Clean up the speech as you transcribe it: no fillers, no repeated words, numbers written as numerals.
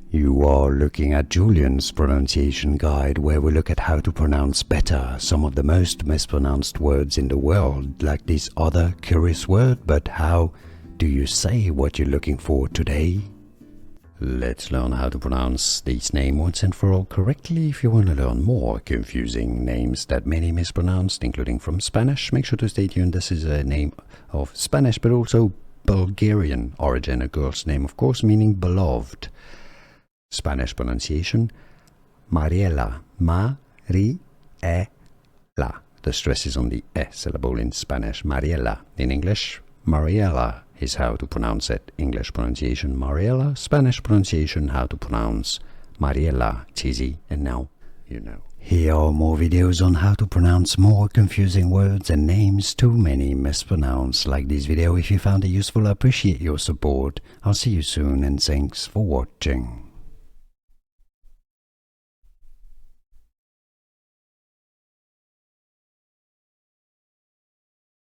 You are looking at Julian's pronunciation guide, where we look at how to pronounce better some of the most mispronounced words in the world, like this other curious word. But how do you say what you're looking for today? Let's learn how to pronounce these names once and for all correctly. If you want to learn more confusing names that many mispronounced, including from Spanish, make sure to stay tuned. This is a name of Spanish but also Bulgarian origin, a girl's name, of course, meaning beloved. Spanish pronunciation, Mariela, Ma-ri-e-la. The stress is on the E syllable in Spanish, Mariela. In English, Mariela is how to pronounce it. English pronunciation, Mariela. Spanish pronunciation, how to pronounce Mariela. It's easy, and now you know. Here are more videos on how to pronounce more confusing words and names too many mispronounced. Like this video if you found it useful. I appreciate your support. I'll see you soon, and thanks for watching.